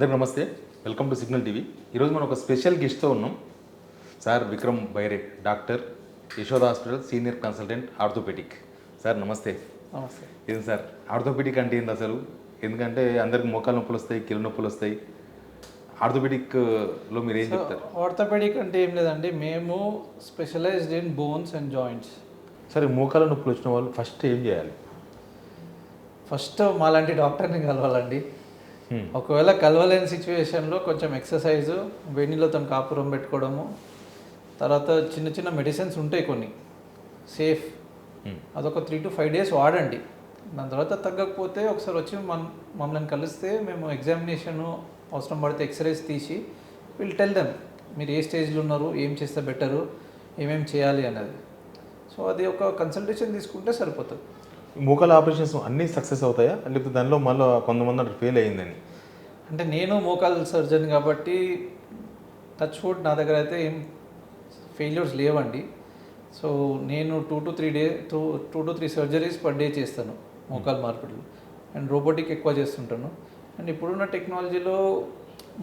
అందరికీ నమస్తే, welcome to signal TV. ఈరోజు మనం ఒక స్పెషల్ గెస్ట్తో ఉన్నాం. Sir Vikram Byre, doctor, Yashoda hospital senior consultant orthopaedic. Sir నమస్తే. నమస్తే. ఏంటి సార్ ఆర్థోపెడిక్ అంటే ఏంటి అసలు? ఎందుకంటే అందరికి మోకాలు నొప్పులు వస్తాయి, కీళ్ళ నొప్పులు వస్తాయి. ఆర్థోపెడిక్లో మీరు ఏం చెప్తారు? ఆర్థోపెడిక్ అంటే ఏం లేదండి, మేము specialized in bones and joints. సరే, మోకాల నొప్పులు వచ్చిన వాళ్ళు ఫస్ట్ ఏం చేయాలి? ఫస్ట్ మాలాంటి డాక్టర్ని కలవాలండి. ఒకవేళ కలవలేని సిచ్యువేషన్లో కొంచెం ఎక్సర్సైజు, వేడినీళ్ళతో కాపురం పెట్టుకోవడము, తర్వాత చిన్న చిన్న మెడిసిన్స్ ఉంటాయి కొన్ని సేఫ్, అదొక 3 to 5 days వాడండి. దాని తర్వాత తగ్గకపోతే ఒకసారి వచ్చి మమ్మల్ని కలిస్తే మేము ఎగ్జామినేషను అవసరం పడితే ఎక్స్రేస్ తీసి విల్ టెల్ దెమ్ మీరు ఏ స్టేజ్లో ఉన్నారు, ఏం చేస్తే బెటరు, ఏమేమి చేయాలి అన్నది. సో అది ఒక కన్సల్టేషన్ తీసుకుంటే సరిపోతుంది. మోకాల ఆపరేషన్స్ అన్నీ సక్సెస్ అవుతాయా, లేకపోతే దానిలో మళ్ళీ కొంతమంది ఫెయిల్ అయ్యిందని? అంటే నేను మోకాల్ సర్జన్ కాబట్టి టచ్ వుడ్ నా దగ్గర అయితే ఏం ఫెయిల్యూర్స్ లేవండి. సో నేను 2 to 3 సర్జరీస్ పర్ డే చేస్తాను మోకాల్ మార్పిడులు, అండ్ రోబోటిక్ ఎక్కువ చేస్తుంటాను. అండ్ ఇప్పుడున్న టెక్నాలజీలో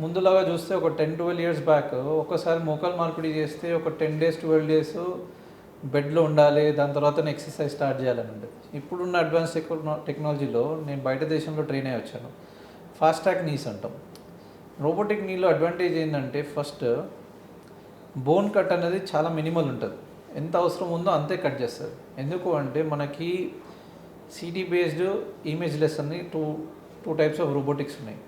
ముందులాగా చూస్తే ఒక 10-12 years బ్యాక్ ఒకసారి మోకాల్ మార్పిడి చేస్తే ఒక 10 days 12 days బెడ్లో ఉండాలి, దాని తర్వాత ఎక్సర్సైజ్ స్టార్ట్ చేయాలని ఉంటుంది. ఇప్పుడున్న అడ్వాన్స్ టెక్నాలజీలో నేను బయట దేశంలో ట్రైన్ అయ్యి వచ్చాను. ఫాస్ట్ ట్రాక్ నీస్ అంటాం. రోబోటిక్ నీలో అడ్వాంటేజ్ ఏంటంటే ఫస్ట్ బోన్ కట్ అనేది చాలా మినిమల్ ఉంటుంది, ఎంత అవసరం ఉందో అంతే కట్ చేస్తుంది. ఎందుకు అంటే మనకి సిటీ బేస్డ్ ఇమేజ్ లెస్ అని టూ టైప్స్ ఆఫ్ రోబోటిక్స్ ఉన్నాయి.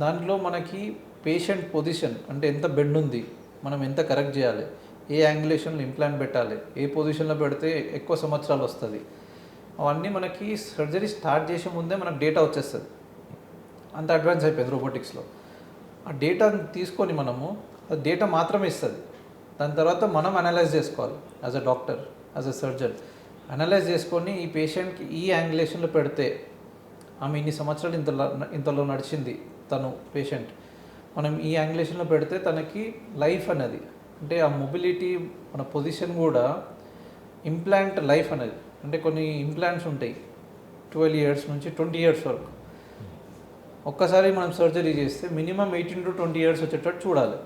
దాంట్లో మనకి పేషెంట్ పొజిషన్ అంటే ఎంత బెండ్ ఉంది, మనం ఎంత కరెక్ట్ చేయాలి, ఏ యాంగులేషన్లో ఇంప్లాంట్ పెట్టాలి, ఏ పొజిషన్లో పెడితే ఎక్కువ సంవత్సరాలు వస్తుంది, అవన్నీ మనకి సర్జరీ స్టార్ట్ చేసే ముందే మనకు డేటా వచ్చేస్తుంది. అంత అడ్వాన్స్ అయిపోయింది రోబోటిక్స్లో. ఆ డేటాను తీసుకొని మనము ఆ డేటా మాత్రమే ఇస్తుంది. దాని తర్వాత మనం అనలైజ్ చేసుకోవాలి as a doctor, as a surgeon. Analyse చేసుకొని ఈ పేషెంట్కి ఈ యాంగులేషన్లో పెడితే ఆమె ఇన్ని సంవత్సరాలు ఇంతలో నడిచింది తను పేషెంట్, మనం ఈ యాంగులేషన్లో పెడితే తనకి లైఫ్ అనేది అంటే ఆ మొబిలిటీ మన పొజిషన్ కూడా ఇంప్లాంట్ లైఫ్ అనేది అంటే కొన్ని ఇంప్లాంట్స్ ఉంటాయి 12 years నుంచి 20 years వరకు. ఒక్కసారి మనం సర్జరీ చేస్తే మినిమం 18 to 20 years వచ్చేటట్టు చూడాలి.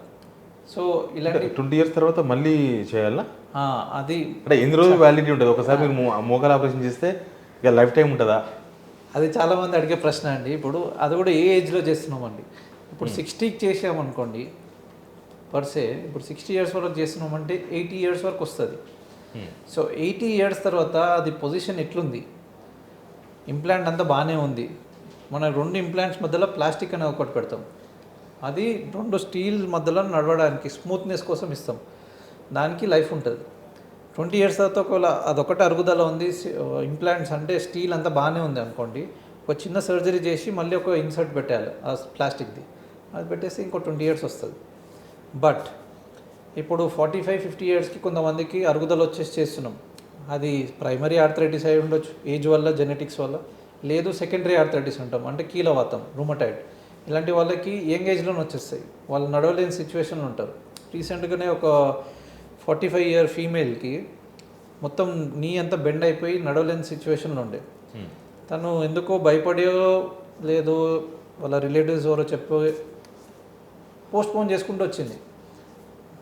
సో ఇలాంటి 20 years తర్వాత మళ్ళీ చేయాలా? అది అంటే ఎన్ని రోజులు వ్యాలిడిటీ ఉంటుంది? ఒకసారి మీరు మోకాల ఆపరేషన్ చేస్తే ఇక లైఫ్ టైం ఉంటుందా? అది చాలామంది అడిగే ప్రశ్న అండి. ఇప్పుడు అది కూడా ఏ ఏజ్లో చేస్తున్నామండి? ఇప్పుడు 60కి చేసామనుకోండి పర్సే, ఇప్పుడు 60 years వరకు చేస్తున్నామంటే 80 years వరకు వస్తుంది. సో 80 years తర్వాత అది పొజిషన్ ఎట్లుంది, ఇంప్లాంట్ అంతా బాగానే ఉంది, మన 2 implants మధ్యలో ప్లాస్టిక్ అనేది ఒకటి పెడతాం, అది 2 స్టీల్ మధ్యలో నడవడానికి స్మూత్నెస్ కోసం ఇస్తాం, దానికి లైఫ్ ఉంటుంది. 20 years తర్వాత ఒకవేళ అదొకటి అరుగుదల ఉంది, ఇంప్లాంట్స్ అంటే స్టీల్ అంతా బాగానే ఉంది అనుకోండి, ఒక చిన్న సర్జరీ చేసి మళ్ళీ ఒక ఇన్సర్ట్ పెట్టాలి ఆ ప్లాస్టిక్ది, అది పెట్టేస్తే ఇంకో 20 years వస్తుంది. బట్ ఇప్పుడు 45-50 yearsకి కొంతమందికి అరుగుదల వచ్చేసి చేస్తున్నాం. అది ప్రైమరీ ఆర్థరైటిస్ అయి ఉండొచ్చు, ఏజ్ వల్ల, జెనెటిక్స్ వల్ల, లేదు సెకండరీ ఆర్థరైటిస్ అంటాం అంటే కీలవాతం, రుమటాయిడ్. ఇలాంటి వాళ్ళకి యంగ్ ఏజ్లోనే వచ్చేస్తాయి, వాళ్ళు నడవలేని సిచ్యువేషన్లో ఉంటారు. రీసెంట్గానే ఒక 45 year ఫీమేల్కి మొత్తం నీ అంతా బెండ్ అయిపోయి నడవలేని సిచ్యువేషన్లో ఉండే, తను ఎందుకో భయపడో లేదు వాళ్ళ రిలేటివ్స్ ఎవరో చెప్పి పోస్ట్పోన్ చేసుకుంటూ వచ్చింది,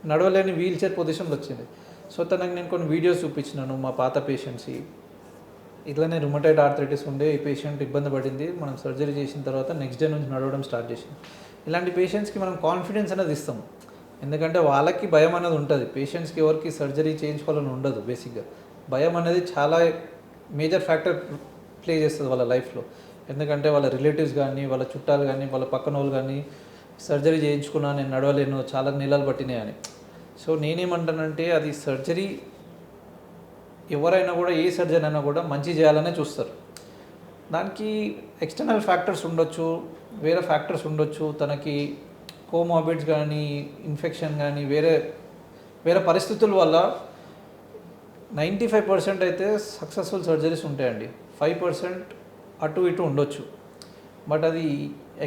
నడవలేని వీల్ చైర్ పొజిషన్లో వచ్చింది. సో తనకు నేను కొన్ని వీడియోస్ చూపించినాను మా పాత పేషెంట్స్కి, ఇట్లానే రుమటైడ్ ఆర్థరైటిస్ ఉండే ఈ పేషెంట్ ఇబ్బంది పడింది, మనం సర్జరీ చేసిన తర్వాత నెక్స్ట్ డే నుంచి నడవడం స్టార్ట్ చేసింది. ఇలాంటి పేషెంట్స్కి మనం కాన్ఫిడెన్స్ అనేది ఇస్తాం, ఎందుకంటే వాళ్ళకి భయం అనేది ఉంటుంది. పేషెంట్స్కి ఎవరికి సర్జరీ చేయించుకోవాలని ఉండదు. బేసిక్గా భయం అనేది చాలా మేజర్ ఫ్యాక్టర్ ప్లే చేస్తుంది వాళ్ళ లైఫ్లో. ఎందుకంటే వాళ్ళ రిలేటివ్స్ కానీ, వాళ్ళ చుట్టాలు కానీ, వాళ్ళ పక్కన వాళ్ళు కానీ సర్జరీ చేయించుకున్నా నేను నడవలేను, చాలా నెలలు పట్టినాయి అని. సో నేనేమంటానంటే అది సర్జరీ ఎవరైనా కూడా, ఏ సర్జన్ అయినా కూడా మంచి చేయాలనే చూస్తారు. దానికి ఎక్స్టర్నల్ ఫ్యాక్టర్స్ ఉండొచ్చు, వేరే ఫ్యాక్టర్స్ ఉండొచ్చు, తనకి కోమార్బిడ్స్ కానీ, ఇన్ఫెక్షన్ కానీ, వేరే పరిస్థితుల వల్ల 95% అయితే సక్సెస్ఫుల్ సర్జరీస్ ఉంటాయండి. 5% అటు ఇటు ఉండొచ్చు. బట్ అది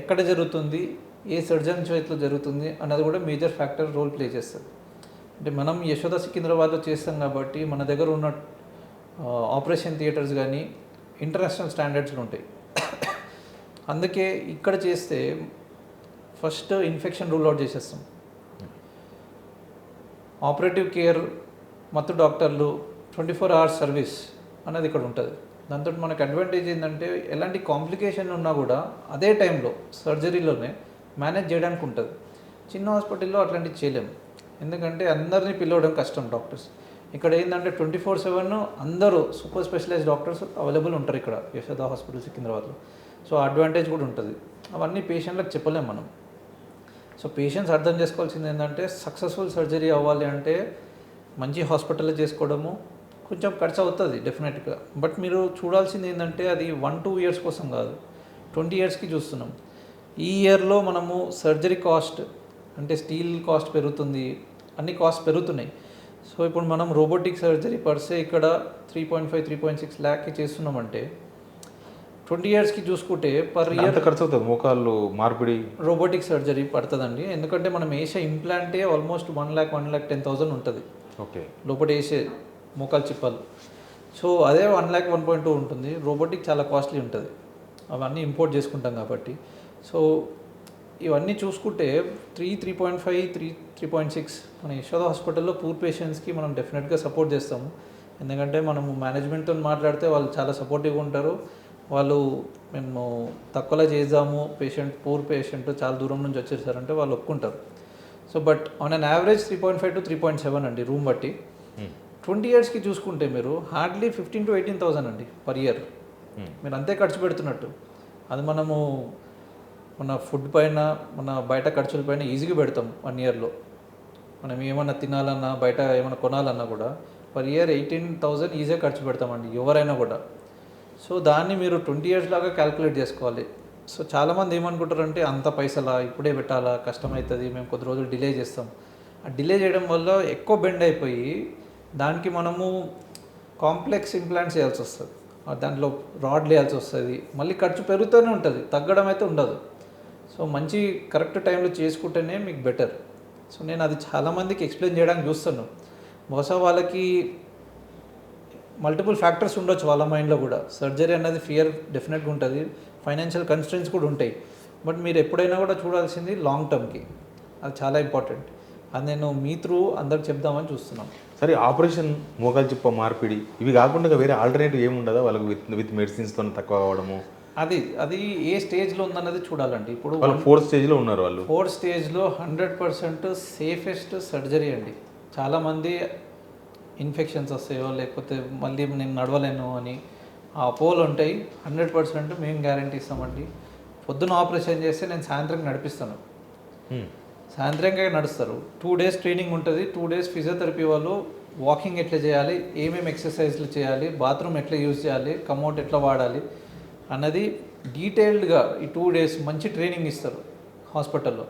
ఎక్కడ జరుగుతుంది, ఏ సర్జన్ చేతిలో జరుగుతుంది అన్నది కూడా మేజర్ ఫ్యాక్టర్ రోల్ ప్లే చేస్తుంది. అంటే మనం యశోద సికింద్రాబాద్లో చేస్తాం కాబట్టి మన దగ్గర ఉన్న ఆపరేషన్ థియేటర్స్ కానీ ఇంటర్నేషనల్ స్టాండర్డ్స్లో ఉంటాయి. అందుకే ఇక్కడ చేస్తే ఫస్ట్ ఇన్ఫెక్షన్ రూల్ అవుట్ చేసేస్తాం. ఆపరేటివ్ కేర్ మత్తు డాక్టర్లు 24 అవర్స్ సర్వీస్ అనేది ఇక్కడ ఉంటుంది. దాంతో మనకు అడ్వాంటేజ్ ఏంటంటే ఎలాంటి కాంప్లికేషన్ ఉన్నా కూడా అదే టైంలో సర్జరీలోనే మేనేజ్ చేయడానికి ఉంటుంది. చిన్న హాస్పిటల్లో అట్లాంటివి చేయలేము, ఎందుకంటే అందరినీ పిలవడం కష్టం డాక్టర్స్. ఇక్కడ ఏంటంటే 24/7 అందరూ సూపర్ స్పెషలైజ్డ్ డాక్టర్స్ అవైలబుల్ ఉంటారు ఇక్కడ యశోద హాస్పిటల్ సికింద్రాబాద్లో. సో అడ్వాంటేజ్ కూడా ఉంటుంది. అవన్నీ పేషెంట్లకు చెప్పలేము మనం. సో పేషెంట్స్ అర్థం చేసుకోవాల్సింది ఏంటంటే సక్సెస్ఫుల్ సర్జరీ అవ్వాలి అంటే మంచి హాస్పిటల్లో చేసుకోవడము కొంచెం ఖర్చు అవుతుంది డెఫినెట్గా. బట్ మీరు చూడాల్సింది ఏంటంటే అది 1-2 ఇయర్స్ కోసం కాదు, 20 ఇయర్స్కి చూస్తున్నాం. ఈ ఇయర్లో మనము సర్జరీ కాస్ట్ అంటే స్టీల్ కాస్ట్ పెరుగుతుంది, అన్ని కాస్ట్ పెరుగుతున్నాయి. సో ఇప్పుడు మనం రోబోటిక్ సర్జరీ పర్సే ఇక్కడ 3.5-3.6 ల్యాక్కి చేస్తున్నామంటే 20 ఇయర్స్కి చూసుకుంటే పర్ ఇయర్ ఖర్చు అవుతుంది. మోకాళ్ళు మార్పిడి రోబోటిక్ సర్జరీ పడుతుందండి, ఎందుకంటే మనం వేసే ఇంప్లాంటే ఆల్మోస్ట్ 1,10,000 ఉంటుంది. ఓకే, లోపల వేసే మోకాలు చిప్పలు. సో అదే 1,01.2 ఉంటుంది. రోబోటిక్ చాలా కాస్ట్లీ ఉంటుంది, అవన్నీ ఇంపోర్ట్ చేసుకుంటాం కాబట్టి. సో ఇవన్నీ చూసుకుంటే 3.5-3.6 మన యశోద హాస్పిటల్లో పూర్ పేషెంట్స్కి మనం డెఫినెట్గా సపోర్ట్ చేస్తాము. ఎందుకంటే మనము మేనేజ్మెంట్తో మాట్లాడితే వాళ్ళు చాలా సపోర్టివ్గా ఉంటారు. వాళ్ళు మేము తక్కువలో చేద్దాము, పూర్ పేషెంట్ చాలా దూరం నుంచి వచ్చేసారంటే వాళ్ళు ఒప్పుకుంటారు. So but on an average 3.5-3.7 అండి రూమ్ బట్టి. 20 ఇయర్స్కి చూసుకుంటే మీరు హార్డ్లీ 15,000-18,000 అండి పర్ ఇయర్. మీరు అంతే ఖర్చు పెడుతున్నట్టు. అది మనము మన ఫుడ్ పైన మన బయట ఖర్చుల పైన ఈజీగా పెడతాం 1 ఇయర్లో. మనం ఏమన్నా తినాలన్నా బయట ఏమైనా కొనాలన్నా కూడా పర్ ఇయర్ 18,000 ఈజీగా ఖర్చు పెడతామండి ఎవరైనా కూడా. సో దాన్ని మీరు 20 ఇయర్స్ లాగా క్యాల్కులేట్ చేసుకోవాలి. సో చాలామంది ఏమనుకుంటారంటే అంత పైసలా ఇప్పుడే పెట్టాలా, కష్టమవుతుంది, మేము కొద్ది రోజులు డిలే చేస్తాం. ఆ డిలే చేయడం వల్ల ఎక్కువ బెండ్ అయిపోయి దానికి మనము కాంప్లెక్స్ ఇంప్లాంట్స్ చేయాల్సి వస్తుంది, దాంట్లో రాడ్ వేయాల్సి వస్తుంది, మళ్ళీ ఖర్చు పెరుగుతూనే ఉంటుంది, తగ్గడం అయితే ఉండదు. సో మంచి కరెక్ట్ టైంలో చేసుకుంటేనే మీకు బెటర్. సో నేను అది చాలామందికి ఎక్స్ప్లెయిన్ చేయడానికి చూస్తున్నాను. బహుశా వాళ్ళకి మల్టిపుల్ ఫ్యాక్టర్స్ ఉండొచ్చు వాళ్ళ మైండ్లో కూడా. సర్జరీ అనేది ఫియర్ డెఫినెట్గా ఉంటుంది, ఫైనాన్షియల్ కన్స్ట్రెంట్స్ కూడా ఉంటాయి. బట్ మీరు ఎప్పుడైనా కూడా చూడాల్సింది లాంగ్ టర్మ్కి, అది చాలా ఇంపార్టెంట్. అది నేను మీ త్రూ అందరికి చెప్దామని చూస్తున్నాను. సరే, ఆపరేషన్ మోకాలు చిప్ప మార్పిడి ఇవి కాకుండా వేరే ఆల్టర్నేటివ్ ఏమి ఉండదా వాళ్ళకి విత్ మెడిసిన్స్తో తక్కువ కావడము? అది ఏ స్టేజ్లో ఉందన్నది చూడాలండి. ఇప్పుడు వాళ్ళు 4th స్టేజ్లో ఉన్నారు. వాళ్ళు 4th స్టేజ్లో 100% సేఫెస్ట్ సర్జరీ అండి. చాలామంది ఇన్ఫెక్షన్స్ వస్తాయో లేకపోతే మళ్ళీ నేను నడవలేను అని ఆ అపోలు ఉంటాయి. 100% మేము గ్యారంటీ ఇస్తామండి. పొద్దున ఆపరేషన్ చేస్తే నేను సాయంత్రం నడిపిస్తాను, సాయంత్రంగా నడుస్తారు. 2 డేస్ ట్రైనింగ్ ఉంటుంది, 2 డేస్ ఫిజియోథెరపీ వాళ్ళు వాకింగ్ ఎట్లా చేయాలి, ఏమేమి ఎక్సర్సైజ్లు చేయాలి, బాత్రూమ్ ఎట్లా యూజ్ చేయాలి, కమౌట్ ఎట్లా వాడాలి అన్నది డీటెయిల్డ్గా ఈ 2 డేస్ మంచి ట్రైనింగ్ ఇస్తారు హాస్పిటల్లో.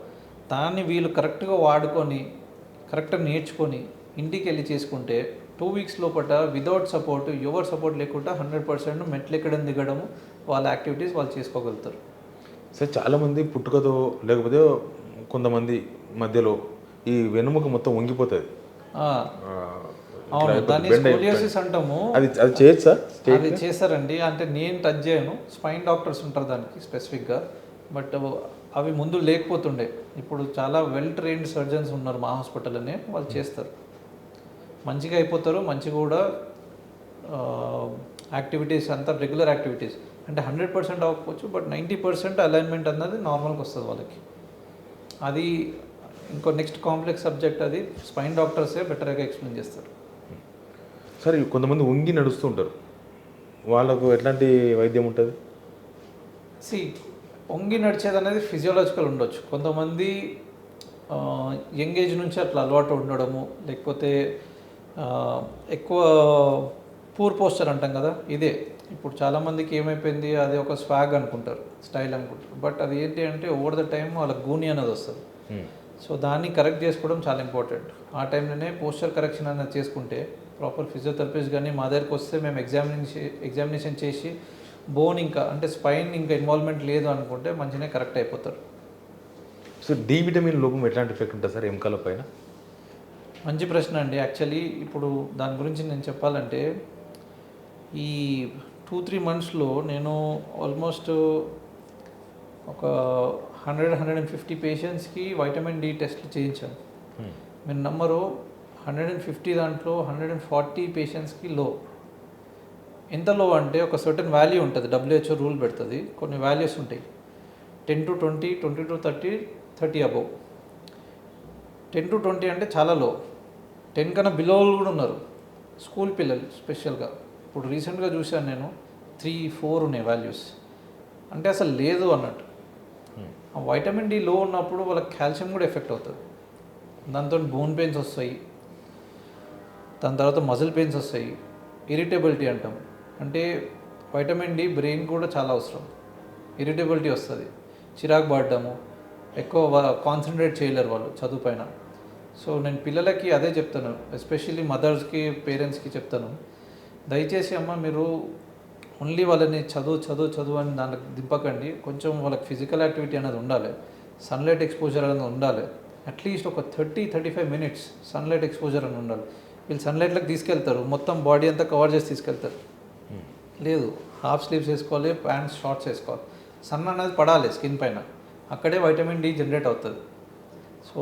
దాన్ని వీళ్ళు కరెక్ట్గా వాడుకొని కరెక్ట్గా నేర్చుకొని ఇంటికి వెళ్ళి చేసుకుంటే 2 వీక్స్ లోపల వితౌట్ సపోర్ట్, ఎవరు సపోర్ట్ లేకుండా 100% మెట్లు ఎక్కడం దిగడము వాళ్ళ యాక్టివిటీస్ వాళ్ళు చేసుకోగలుగుతారు. సార్, చాలామంది పుట్టుకతో లేకపోతే కొంతమంది మధ్యలో ఈ వెన్నుముక మొత్తం వంగిపోతుంది. అవును, దాన్ని స్కోలియోసిస్ అంటాము. అది చేయొచ్చా? అది చేస్తారండి, అంటే నేను టచ్ చేయను, స్పైన్ డాక్టర్స్ ఉంటారు దానికి స్పెసిఫిక్గా. బట్ అవి ముందు లేకపోతుండే, ఇప్పుడు చాలా వెల్ ట్రైన్డ్ సర్జన్స్ ఉన్నారు మా హాస్పిటల్లోనే, వాళ్ళు చేస్తారు, మంచిగా అయిపోతారు. మంచిగా కూడా యాక్టివిటీస్ అంతా రెగ్యులర్ యాక్టివిటీస్ అంటే 100% అవ్వకపోవచ్చు, బట్ 90% అలైన్మెంట్ అన్నది నార్మల్గా వస్తుంది వాళ్ళకి. అది ఇంకో నెక్స్ట్ కాంప్లెక్స్ సబ్జెక్ట్, అది స్పైన్ డాక్టర్సే బెటర్గా ఎక్స్ప్లెయిన్ చేస్తారు. సరే, కొంతమంది వంగి నడుస్తూ ఉంటారు, వాళ్ళకు ఎట్లాంటి వైద్యం ఉంటుంది? వంగి నడిచేది అనేది ఫిజియోలాజికల్ ఉండొచ్చు. కొంతమంది యంగ్ ఏజ్ నుంచి అట్లా అలవాటు ఉండడము, లేకపోతే ఎక్కువ పూర్ పోస్చర్ అంటాం కదా, ఇదే ఇప్పుడు చాలామందికి ఏమైపోయింది, అది ఒక స్వాగ్ అనుకుంటారు, స్టైల్ అనుకుంటారు. బట్ అది ఏంటి అంటే ఓవర్ ద టైం వాళ్ళ గూని అనేది వస్తుంది. సో దాన్ని కరెక్ట్ చేసుకోవడం చాలా ఇంపార్టెంట్. ఆ టైంలోనే పోస్చర్ కరెక్షన్ అనేది చేసుకుంటే ప్రాపర్ ఫిజియోథెరపిస్ట్ కానీ మా దగ్గరికి వస్తే మేము ఎగ్జామినేషన్ చేసి బోన్ ఇంకా అంటే స్పైన్ ఇంకా ఇన్వాల్వ్మెంట్ లేదు అనుకుంటే మంచిగా కరెక్ట్ అయిపోతారు. సో డి విటమిన్ లోపం ఎట్లాంటి ఎఫెక్ట్ ఉంటుంది సార్ ఎముకల పైన? మంచి ప్రశ్న అండి. యాక్చువల్లీ ఇప్పుడు దాని గురించి నేను చెప్పాలంటే ఈ 2-3 మంత్స్లో నేను ఆల్మోస్ట్ ఒక 150 పేషెంట్స్కి వైటమిన్ డి టెస్ట్లు చేయించాను. మీరు నమ్మరు, 150 దాంట్లో 140 పేషెంట్స్కి లో. ఎంత లో అంటే ఒక సర్టన్ వాల్యూ ఉంటుంది, WHO రూల్ పెడుతుంది, కొన్ని వాల్యూస్ ఉంటాయి. 10 to 20, 20 to 30, 30 అబోవ్. 10 to 20 అంటే చాలా లో. 10 కన్నా బిలో కూడా ఉన్నారు, స్కూల్ పిల్లలు స్పెషల్గా. ఇప్పుడు రీసెంట్గా చూశాను నేను, 3, 4 ఉన్నాయి వాల్యూస్. అంటే అసలు లేదు అన్నట్టు. ఆ వైటమిన్ డి లో ఉన్నప్పుడు వాళ్ళకి కాల్షియం కూడా ఎఫెక్ట్ అవుతుంది. దాంతో బోన్ పెయిన్స్ వస్తాయి, దాని తర్వాత మజిల్ పెయిన్స్ వస్తాయి, ఇరిటబిలిటీ అంటాం. అంటే వైటమిన్ డి బ్రెయిన్ కూడా చాలా అవసరం. ఇరిటబిలిటీ వస్తుంది, చిరాకు పడడము, ఎక్కువ కాన్సన్ట్రేట్ చేయలేరు వాళ్ళు చదువు పైన. సో నేను పిల్లలకి అదే చెప్తాను, ఎస్పెషల్లీ మదర్స్కి, పేరెంట్స్కి చెప్తాను, దయచేసి అమ్మ మీరు ఓన్లీ వాళ్ళని చదువు అని దానికి దింపకండి. కొంచెం వాళ్ళకి ఫిజికల్ యాక్టివిటీ అనేది ఉండాలి, సన్లైట్ ఎక్స్పోజర్ అనేది ఉండాలి. అట్లీస్ట్ ఒక 30-35 మినిట్స్ సన్లైట్ ఎక్స్పోజర్ అని ఉండాలి. వీళ్ళు సన్లైట్లోకి తీసుకెళ్తారు, మొత్తం బాడీ అంతా కవర్ చేసి తీసుకెళ్తారు. లేదు, హాఫ్ స్లీవ్స్ వేసుకోవాలి, ప్యాంట్స్ షార్ట్స్ వేసుకోవాలి. సన్ అనేది పడాలి స్కిన్ పైన, అక్కడే వైటమిన్ డి జనరేట్ అవుతుంది. సో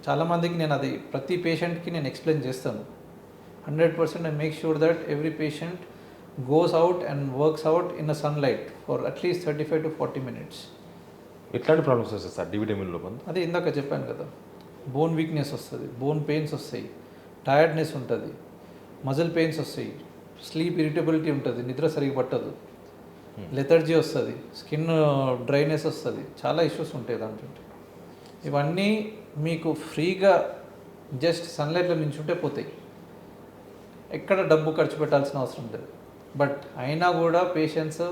చాలామందికి నేను అది ప్రతి పేషెంట్కి నేను ఎక్స్ప్లెయిన్ చేస్తాను. 100% I make sure that every patient goes out and works out in the sunlight for at least 35 to 40 minutes. ఎట్లాంటి ప్రాబ్లమ్స్ వస్తాయి సార్ డివిటమిన్ లోపం? అదే ఇందాక చెప్పాను కదా, బోన్ వీక్నెస్ వస్తుంది, బోన్ పెయిన్స్ వస్తాయి, టైర్డ్నెస్ ఉంటుంది, మజిల్ పెయిన్స్ వస్తాయి, స్లీప్ ఇరిటబిలిటీ ఉంటుంది, నిద్ర సరిగ్గా పట్టదు, లెథర్జీ వస్తుంది, స్కిన్ డ్రైనెస్ వస్తుంది, చాలా ఇష్యూస్ ఉంటాయి దాంట్లో. ఇవన్నీ మీకు ఫ్రీగా జస్ట్ సన్లైట్లో నించుంటే పోతాయి, ఎక్కడ డబ్బు ఖర్చు పెట్టాల్సిన అవసరం లేదు. బట్ అయినా కూడా పేషెంట్స్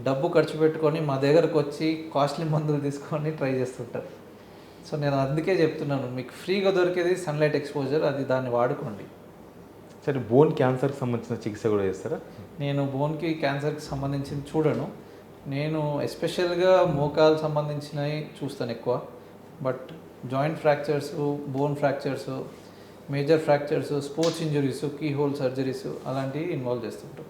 డబ్బు ఖర్చు పెట్టుకొని మా దగ్గరకు వచ్చి కాస్ట్లీ మందులు తీసుకొని ట్రై చేస్తుంటారు. సో నేను అందుకే చెప్తున్నాను, మీకు ఫ్రీగా దొరికేది సన్లైట్ ఎక్స్పోజర్, అది దాన్ని వాడుకోండి. సరే, బోన్ క్యాన్సర్కి సంబంధించిన చికిత్స కూడా చేస్తారా? నేను బోన్కి క్యాన్సర్కి సంబంధించింది చూడను, నేను ఎస్పెషల్గా మోకాలు సంబంధించినవి చూస్తాను ఎక్కువ. But joint fractures, bone fractures, major fractures, sports injuries, keyhole surgeries అలాంటివి ఇన్వాల్వ్ చేస్తుంటాం.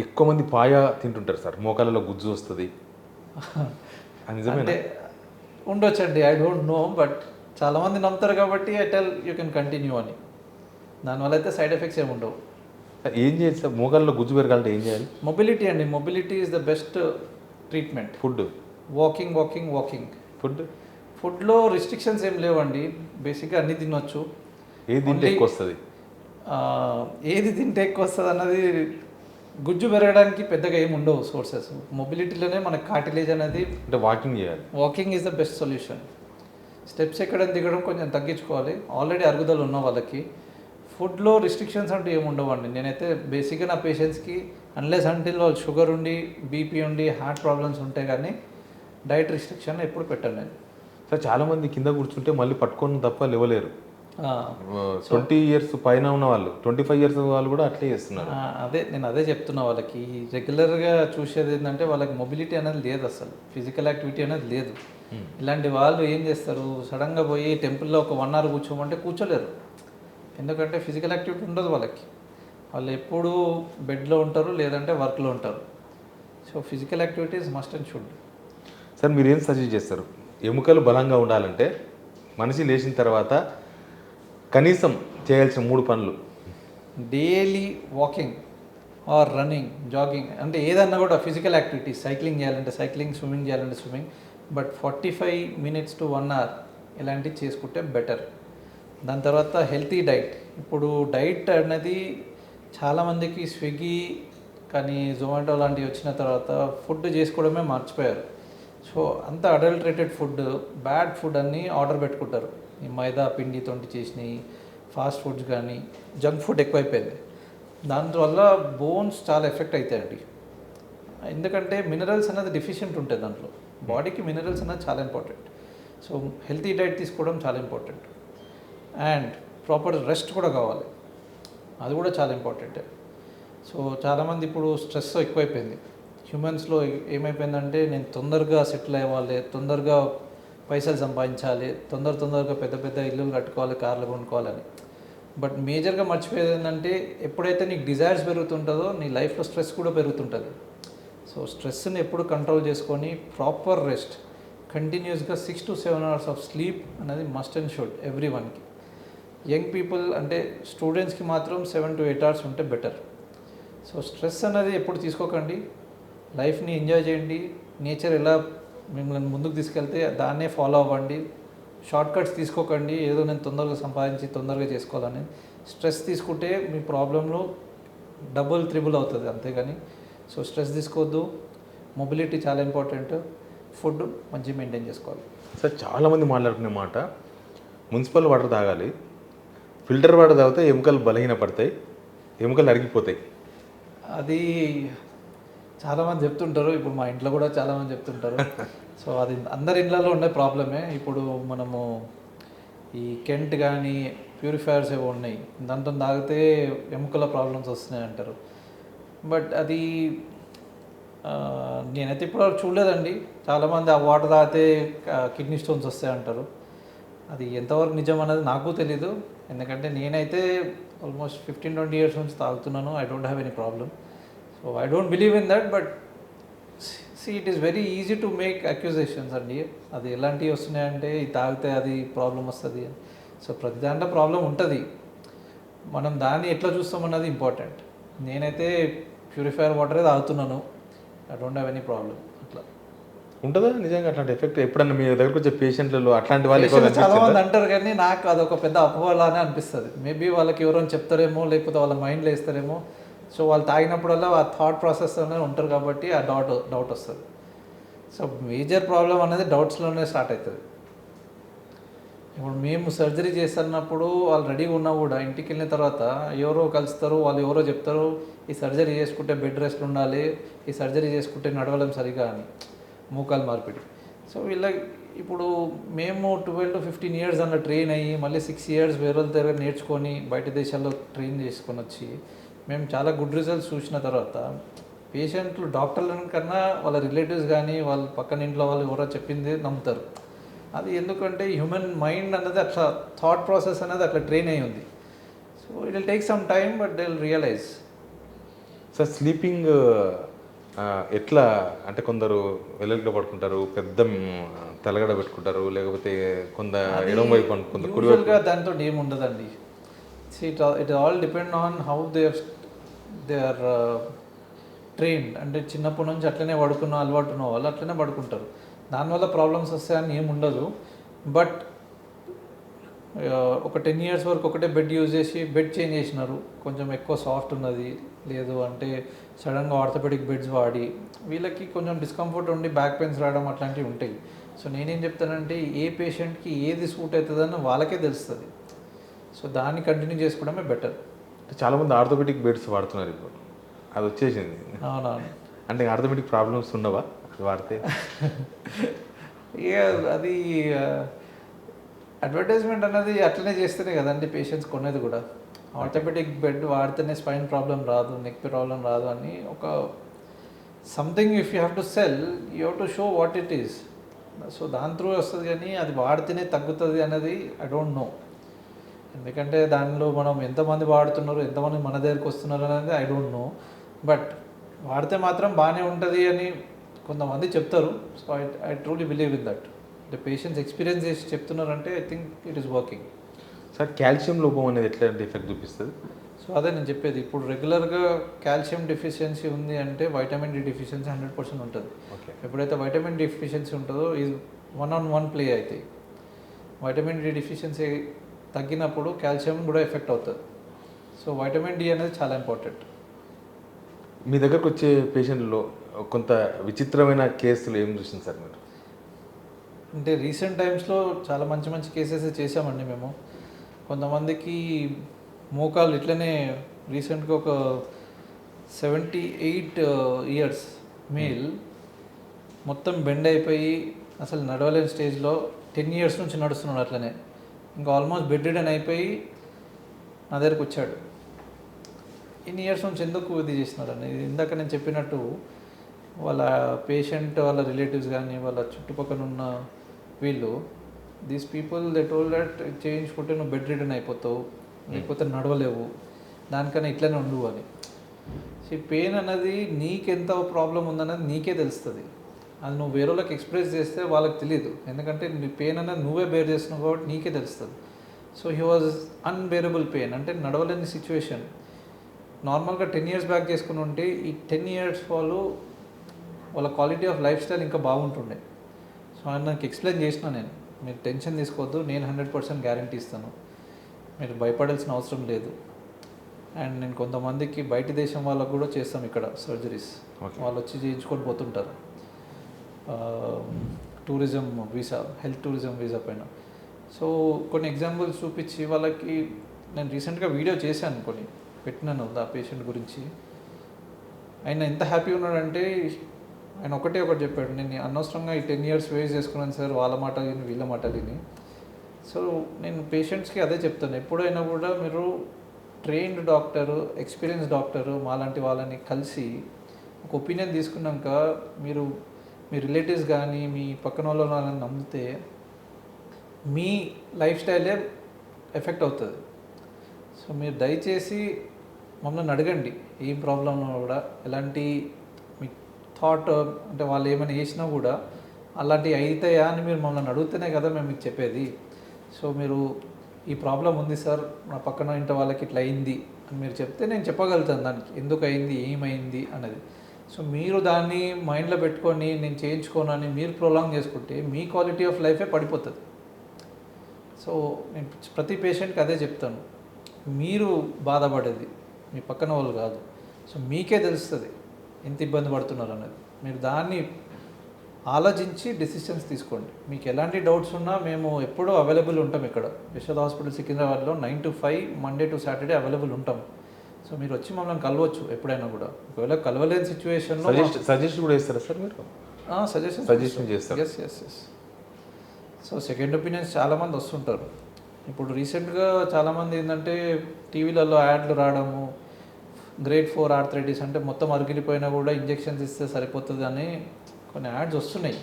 ఎక్కువ మంది పాయ తింటుంటారు సార్, మోకాలలో గుజ్జు వస్తుంది, అంటే ఉండొచ్చండి, ఐ డోంట్ నో. బట్ చాలామంది నమ్ముతారు కాబట్టి I tell you can continue అని. దానివల్ల అయితే సైడ్ ఎఫెక్ట్స్ ఏమి ఉండవు. ఏం చేయాలి సార్ మోకాలలో గుజ్జు పెరగాలంటే ఏం చేయాలి? మొబిలిటీ అండి, mobility is the best treatment. Food, walking. ఫుడ్లో రిస్ట్రిక్షన్స్ ఏం లేవండి, బేసిక్గా అన్నీ తినొచ్చు. ఏది తింటే ఎక్కువ వస్తుంది? ఏది తింటే ఎక్కువ వస్తుంది అన్నది, గుజ్జు పెరగడానికి పెద్దగా ఏమి ఉండవు సోర్సెస్. మొబిలిటీలోనే మనకి కార్టిలేజ్ అనేది, అంటే వాకింగ్ చేయాలి. Walking is the best solution. Steps ఎక్కడం దిగడం కొంచెం తగ్గించుకోవాలి, ఆల్రెడీ అరుగుదల ఉన్న వాళ్ళకి. ఫుడ్లో రిస్ట్రిక్షన్స్ అంటూ ఏమి ఉండవండి. నేనైతే బేసిక్గా నా పేషెంట్స్కి అన్లెస్ అంటిల్ వాళ్ళు షుగర్ ఉండి, బీపీ ఉండి, హార్ట్ ప్రాబ్లమ్స్ ఉంటే కానీ డైట్ రిస్ట్రిక్షన్ ఎప్పుడు పెట్టాను నేను. సార్ చాలామంది కింద కూర్చుంటే మళ్ళీ పట్టుకొని తప్ప లేవలేరు. 20 years పైన ఉన్న వాళ్ళు, 25 years వాళ్ళు కూడా అట్లే చేస్తున్నారు. నేను అదే చెప్తున్నా వాళ్ళకి. రెగ్యులర్గా చూసేది ఏంటంటే వాళ్ళకి మొబిలిటీ అనేది లేదు, అసలు ఫిజికల్ యాక్టివిటీ అనేది లేదు. ఇలాంటి వాళ్ళు ఏం చేస్తారు, సడన్గా పోయి టెంపుల్లో ఒక 1 hour కూర్చోమంటే కూర్చోలేరు, ఎందుకంటే ఫిజికల్ యాక్టివిటీ ఉండదు వాళ్ళకి. వాళ్ళు ఎప్పుడూ బెడ్లో ఉంటారు, లేదంటే వర్క్లో ఉంటారు. So physical activities must and should. Sir మీరు ఏం సజెస్ట్ చేస్తారు? ఎముకలు బలంగా ఉండాలంటే మనిషి లేచిన తర్వాత కనీసం చేయాల్సిన 3 పనులు. Daily walking are running, jogging, అంటే ఏదన్నా కూడా ఫిజికల్ యాక్టివిటీ. సైక్లింగ్ చేయాలంటే సైక్లింగ్, స్విమ్మింగ్ చేయాలంటే swimming. But 45 minutes to 1 hour ఇలాంటివి చేసుకుంటే బెటర్. దాని తర్వాత హెల్తీ డైట్. ఇప్పుడు డైట్ అనేది చాలామందికి స్విగ్గీ కానీ జొమాటో లాంటివి వచ్చిన తర్వాత ఫుడ్ చేసుకోవడమే మర్చిపోయారు. సో అంత అడల్టరేటెడ్ ఫుడ్, బ్యాడ్ ఫుడ్ అన్నీ ఆర్డర్ పెట్టుకుంటారు. ఈ మైదా పిండితో చేసినవి, ఫాస్ట్ ఫుడ్స్ కానీ, జంక్ ఫుడ్ ఎక్కువైపోయింది. దానివల్ల బోన్స్ చాలా ఎఫెక్ట్ అవుతాయండి. ఎందుకంటే మినరల్స్ అనేది డిఫిషియెంట్ ఉంటుంది దాంట్లో. బాడీకి మినరల్స్ అనేది చాలా ఇంపార్టెంట్. సో హెల్తీ డైట్ తీసుకోవడం చాలా ఇంపార్టెంట్. అండ్ ప్రాపర్ రెస్ట్ కూడా కావాలి, అది కూడా చాలా ఇంపార్టెంట్. సో చాలామంది ఇప్పుడు స్ట్రెస్ ఎక్కువైపోయింది హ్యూమన్స్లో. ఏమైపోయిందంటే నేను తొందరగా సెటిల్ అవ్వాలి, తొందరగా పైసలు సంపాదించాలి, తొందరగా పెద్ద పెద్ద ఇల్లులు కట్టుకోవాలి, కార్లు కొనుక్కోవాలని. బట్ మేజర్గా మర్చిపోయేది ఏంటంటే ఎప్పుడైతే నీకు డిజైర్స్ పెరుగుతుంటుందో నీ లైఫ్లో స్ట్రెస్ కూడా పెరుగుతుంటుంది. సో స్ట్రెస్ని ఎప్పుడు కంట్రోల్ చేసుకొని ప్రాపర్ రెస్ట్, కంటిన్యూస్గా 6 to 7 hours ఆఫ్ స్లీప్ అనేది మస్ట్ అండ్ షుడ్ ఎవ్రీ వన్కి. యంగ్ పీపుల్ అంటే స్టూడెంట్స్కి మాత్రం 7 to 8 hours ఉంటే బెటర్. సో స్ట్రెస్ అనేది ఎప్పుడు తీసుకోకండి, లైఫ్ని ఎంజాయ్ చేయండి. నేచర్ ఎలా మిమ్మల్ని ముందుకు తీసుకెళ్తే దాన్నే ఫాలో అవ్వండి. షార్ట్ కట్స్ తీసుకోకండి, ఏదో నేను తొందరగా సంపాదించి తొందరగా చేసుకోవాలని. స్ట్రెస్ తీసుకుంటే మీ ప్రాబ్లంలో డబుల్ త్రిబుల్ అవుతుంది అంతేగాని. సో స్ట్రెస్ తీసుకోవద్దు. మొబిలిటీ చాలా ఇంపార్టెంట్. ఫుడ్ మంచిగా మెయింటైన్ చేసుకోవాలి. సార్ చాలామంది మాట్లాడుకునే మాట, మున్సిపల్ వాటర్ తాగాలి, ఫిల్టర్ వాటర్ తాగితే ఎముకలు బలహీన పడతాయి, ఎముకలు అరిగిపోతాయి. అది చాలామంది చెప్తుంటారు. ఇప్పుడు మా ఇంట్లో కూడా చాలామంది చెప్తుంటారు. సో అది అందరి ఇళ్ళలో ఉండే ప్రాబ్లమే. ఇప్పుడు మనము ఈ కెంట్ కానీ ప్యూరిఫైయర్స్ ఏవో ఉన్నాయి, దాంతో తాగితే ఎముకల ప్రాబ్లమ్స్ వస్తున్నాయి అంటారు. బట్ అది నేనైతే ఇప్పుడు చూడలేదండి. చాలామంది ఆ వాటర్ తాగితే కిడ్నీ స్టోన్స్ వస్తాయి అంటారు. అది ఎంతవరకు నిజం అనేది నాకు తెలీదు. ఎందుకంటే నేనైతే ఆల్మోస్ట్ 15-20 years నుంచి తాగుతున్నాను. I don't have any problem. So I don't believe in that. But it is very easy to make accusations అండి. అది ఎలాంటివి వస్తున్నాయంటే ఇది తాగితే అది ప్రాబ్లం వస్తుంది. సో ప్రతి దాంట్లో ప్రాబ్లం ఉంటుంది. మనం దాన్ని ఎట్లా చూస్తామన్నది ఇంపార్టెంట్. నేనైతే ప్యూరిఫైయర్ వాటరే తాగుతున్నాను. I don't have any problem. అట్లా ఉంటుందా నిజంగా అట్లాంటి ఎఫెక్ట్? ఎప్పుడన్నా మీ దగ్గరకు వచ్చే పేషెంట్లలో అట్లాంటి వాళ్ళు చాలా మంది అంటారు, కానీ నాకు అదొక పెద్ద అపోహలానే అనిపిస్తుంది. మేబీ వాళ్ళకి ఎవరైనా చెప్తారేమో, లేకపోతే వాళ్ళ మైండ్లో వేస్తారేమో. సో వాళ్ళు తాగినప్పుడల్లా ఆ థాట్ ప్రాసెస్ అనేది ఉంటారు కాబట్టి ఆ డౌట్ వస్తుంది. సో మేజర్ ప్రాబ్లం అనేది డౌట్స్లోనే స్టార్ట్ అవుతుంది. ఇప్పుడు మేము సర్జరీ చేస్తున్నప్పుడు వాళ్ళు రెడీగా ఉన్నా కూడా ఇంటికి వెళ్ళిన తర్వాత ఎవరో కలుస్తారు, వాళ్ళు ఎవరో చెప్తారు ఈ సర్జరీ చేసుకుంటే బెడ్ రెస్ట్ ఉండాలి, ఈ సర్జరీ చేసుకుంటే నడవలేం సరిగా అని, మోకాలు మార్పిడి. సో ఇప్పుడు మేము 12 to 15 years అలా ట్రైన్ అయ్యి మళ్ళీ 6 years వేరే వాళ్ళ దగ్గర నేర్చుకొని బయట దేశాల్లో ట్రైన్ చేసుకొని వచ్చి మేము చాలా గుడ్ రిజల్ట్స్ చూసిన తర్వాత పేషెంట్లు డాక్టర్ల కన్నా వాళ్ళ రిలేటివ్స్ కానీ వాళ్ళ పక్కన ఇంట్లో వాళ్ళు ఎవరో చెప్పింది నమ్ముతారు. అది ఎందుకంటే హ్యూమన్ మైండ్ అనేది అట్లా, థాట్ ప్రాసెస్ అనేది అట్లా ట్రైన్ అయ్యి ఉంది. So it will take some time, but they will realize. Sir sleeping ఎట్లా అంటే కొందరు వెల్లడిగా పడుకుంటారు, పెద్ద తలగడ పెట్టుకుంటారు, లేకపోతే కొంత ఎడమ వైపు కొంత కుడి వైపు. దాంతో ఏముండదండి. It all depend on how they are trained. అంటే చిన్నప్పటి నుంచి అట్లనే పడుకున్న అలవాటు ఉన్న వాళ్ళు అట్లనే పడుకుంటారు. దానివల్ల ప్రాబ్లమ్స్ వస్తాయని ఏముండదు. బట్ ఒక 10 years వరకు ఒకటే బెడ్ యూజ్ చేసి బెడ్ చేంజ్ చేసినారు, కొంచెం ఎక్కువ సాఫ్ట్ ఉన్నది, లేదు అంటే సడన్గా ఆర్థోపెడిక్ బెడ్స్ వాడి వీళ్ళకి కొంచెం డిస్కంఫర్ట్ ఉండి బ్యాక్ పెయిన్స్ రావడం అట్లాంటివి ఉంటాయి. సో నేనేం చెప్తానంటే ఏ పేషెంట్కి ఏది సూట్ అవుతుందని వాళ్ళకే తెలుస్తుంది. సో దాన్ని కంటిన్యూ చేసుకోవడమే బెటర్. చాలామంది ఆర్థోపెడిక్ బెడ్స్ వాడుతున్నారు ఇప్పుడు, అది వచ్చేసింది. అవునవును. అంటే ఆర్థోపెడిక్ ప్రాబ్లమ్స్ ఉన్నవా అది వాడితే? ఇక అది అడ్వర్టైజ్మెంట్ అనేది అట్లనే చేస్తేనే కదండి పేషెంట్స్ కొనేది కూడా. ఆర్థోపెడిక్ బెడ్ వాడితేనే స్పైన్ ప్రాబ్లం రాదు, నెక్ ప్రాబ్లం రాదు అని ఒక something if you have to cell, you have to show what it is. So దాని త్రూ వస్తుంది, కానీ అది వాడితేనే తగ్గుతుంది అనేది ఐ డోంట్ నో. ఎందుకంటే దానిలో మనం ఎంతమంది వాడుతున్నారు, ఎంతమంది మన దగ్గరికి వస్తున్నారు అనేది ఐ డోంట్ నో. బట్ వాడితే మాత్రం బాగానే ఉంటుంది అని కొంతమంది చెప్తారు. So I truly believe in that. The patients experience చేసి చెప్తున్నారంటే I think it is working. Sir calcium లోపం అనేది ఎట్లాంటి ఎఫెక్ట్ చూపిస్తుంది? సో అదే నేను చెప్పేది. ఇప్పుడు రెగ్యులర్గా కాల్షియం డెఫిషియన్సీ ఉంది అంటే వైటమిన్ డి డెఫిషియన్సీ 100% ఉంటుంది. ఎప్పుడైతే వైటమిన్ డి డెఫిషియన్సీ ఉంటుందో ఇది 1-on-1 ప్లే అవుతాయి. వైటమిన్ డి డెఫిషియన్సీ తగ్గినప్పుడు కాల్షియం కూడా ఎఫెక్ట్ అవుతుంది. సో వైటమిన్ డి అనేది చాలా ఇంపార్టెంట్. మీ దగ్గరకు వచ్చే పేషెంట్లో కొంత విచిత్రమైన కేసులు ఏం చూసింది సార్ మీరు? అంటే రీసెంట్ టైమ్స్లో చాలా మంచి మంచి కేసెస్ చేసామండి మేము. కొంతమందికి మోకాలు ఇట్లనే రీసెంట్గా ఒక 78 years మేల్ మొత్తం బెండ్ అయిపోయి అసలు నడవలేని స్టేజ్లో 10 years నుంచి నడుస్తున్నాడు అట్లనే. ఇంకా ఆల్మోస్ట్ బెడ్ రిడన్ అయిపోయి నా దగ్గరకు వచ్చాడు. ఇన్ని ఇయర్స్ నుంచి ఎందుకు ఇది చేస్తున్నారని, ఇందాక నేను చెప్పినట్టు వాళ్ళ పేషెంట్ వాళ్ళ రిలేటివ్స్ కానీ వాళ్ళ చుట్టుపక్కల ఉన్న వీళ్ళు, these people they told that చేయించుకుంటే నువ్వు బెడ్ రిటర్న్ అయిపోతావు, లేకపోతే నడవలేవు, దానికన్నా ఇట్లనే ఉండు అని. పెయిన్ అనేది నీకెంత ప్రాబ్లం ఉందన్నది నీకే తెలుస్తుంది. అది నువ్వు వేరే వాళ్ళకి ఎక్స్ప్రెస్ చేస్తే వాళ్ళకి తెలియదు, ఎందుకంటే నీ పెయిన్ అనేది నువ్వే బేర్ చేస్తున్నావు కాబట్టి నీకే తెలుస్తుంది. So he was unbearable pain, అంటే నడవలేని సిచ్యువేషన్. నార్మల్గా 10 years బ్యాక్ చేసుకుని ఉంటే ఈ 10 years వాళ్ళ క్వాలిటీ ఆఫ్ లైఫ్ స్టైల్ ఇంకా బాగుంటుండే. సో ఆయన నాకు ఎక్స్ప్లెయిన్ చేసిన, నేను మీరు టెన్షన్ తీసుకోవద్దు, నేను 100% గ్యారంటీ ఇస్తాను, మీరు భయపడాల్సిన అవసరం లేదు. అండ్ నేను కొంతమందికి బయట దేశం వాళ్ళకు కూడా చేస్తాం ఇక్కడ సర్జరీస్, వాళ్ళు వచ్చి చేయించుకొని పోతుంటారు tourism visa, health tourism visa పైన. సో కొన్ని ఎగ్జాంపుల్స్ చూపించి వాళ్ళకి నేను రీసెంట్గా వీడియో చేశాను, కొన్ని పెట్టినాను ఆ పేషెంట్ గురించి. ఆయన ఎంత హ్యాపీ ఉన్నాడంటే ఆయన ఒకటి చెప్పాడు, నేను అనవసరంగా ఈ 10 years వేస్ట్ చేసుకున్నాను సార్, వాళ్ళ మాట విని వీళ్ళ మాట విని. సో నేను పేషెంట్స్కి అదే చెప్తాను, ఎప్పుడైనా కూడా మీరు ట్రైన్డ్ డాక్టరు, ఎక్స్పీరియన్స్ డాక్టరు మాలాంటి వాళ్ళని కలిసి ఒక ఒపీనియన్ తీసుకున్నాక మీరు మీ రిలేటివ్స్ కానీ మీ పక్కన వాళ్ళని నమ్మితే మీ లైఫ్ స్టైలే ఎఫెక్ట్ అవుతుంది. సో మీరు దయచేసి మమ్మల్ని అడగండి, ఏం ప్రాబ్లం కూడా, ఎలాంటి మీ థాట్, అంటే వాళ్ళు ఏమైనా చేసినా కూడా అలాంటివి అవుతాయా అని మీరు మమ్మల్ని అడిగితేనే కదా మేము మీకు చెప్పేది. సో మీరు ఈ ప్రాబ్లం ఉంది సార్, నా పక్కన ఇంటి వాళ్ళకి ఇట్లా అయింది అని మీరు చెప్తే నేను చెప్పగలుగుతాను దానికి ఎందుకు అయింది, ఏమైంది అనేది. సో మీరు దాన్ని మైండ్లో పెట్టుకొని నేను చేయించుకోను అని మీరు ప్రొలాంగ్ చేసుకుంటే మీ క్వాలిటీ ఆఫ్ లైఫే పడిపోతుంది. సో నేను ప్రతి పేషెంట్కి అదే చెప్తాను, మీరు బాధపడేది మీ పక్కన వాళ్ళు కాదు. సో మీకే తెలుస్తుంది ఎంత ఇబ్బంది పడుతున్నారు అనేది. మీరు దాన్ని ఆలోచించి డెసిషన్స్ తీసుకోండి. మీకు ఎలాంటి డౌట్స్ ఉన్నా మేము ఎప్పుడూ అవైలబుల్ ఉంటాం ఇక్కడ యశోద హాస్పిటల్ సికింద్రాబాద్లో 9 to 5 Monday to Saturday available ఉంటాం. సో మీరు వచ్చి మమ్మల్ని కలవచ్చు ఎప్పుడైనా కూడా. ఒకవేళ కలవలేని సిచ్యువేషన్లో సజెషన్ కూడా ఇస్తారా సార్ మీరు? సజెషన్ చేస్తారు. ఎస్. సో సెకండ్ ఒపీనియన్స్ చాలామంది వస్తుంటారు. ఇప్పుడు రీసెంట్గా చాలామంది ఏంటంటే టీవీలలో యాడ్లు రావడము, grade 4 ఆర్థరైటిస్ అంటే మొత్తం అరిగిపోయినా కూడా ఇంజెక్షన్స్ ఇస్తే సరిపోతుంది అని కొన్ని యాడ్స్ వస్తున్నాయి.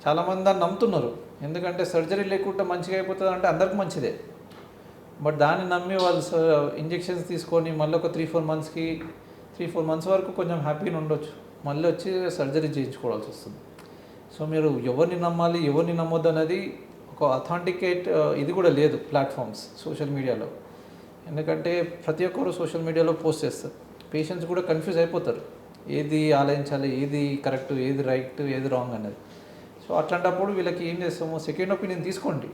చాలామంది దాన్ని నమ్ముతున్నారు, ఎందుకంటే సర్జరీ లేకుండా మంచిగా అయిపోతుంది అంటే అందరికి మంచిదే. బట్ దాన్ని నమ్మి వాళ్ళు ఇంజెక్షన్స్ తీసుకొని మళ్ళీ ఒక 3-4 months వరకు కొంచెం హ్యాపీగా ఉండొచ్చు, మళ్ళీ వచ్చి సర్జరీ చేయించుకోవాల్సి వస్తుంది. సో మీరు ఎవరిని నమ్మాలి ఎవరిని నమ్మొద్దు అనేది ఒక అథెంటికేట్ ఇది కూడా లేదు ప్లాట్ఫామ్స్ సోషల్ మీడియాలో. ఎందుకంటే ప్రతి ఒక్కరు సోషల్ మీడియాలో పోస్ట్ చేస్తారు, పేషెంట్స్ కూడా కన్ఫ్యూజ్ అయిపోతారు, ఏది ఆలోచించాలి, ఏది కరెక్ట్, ఏది రైట్, ఏది రాంగ్ అనేది. సో అట్లాంటప్పుడు వీళ్ళకి ఏం చేస్తాము, సెకండ్ ఒపీనియన్ తీసుకోండి,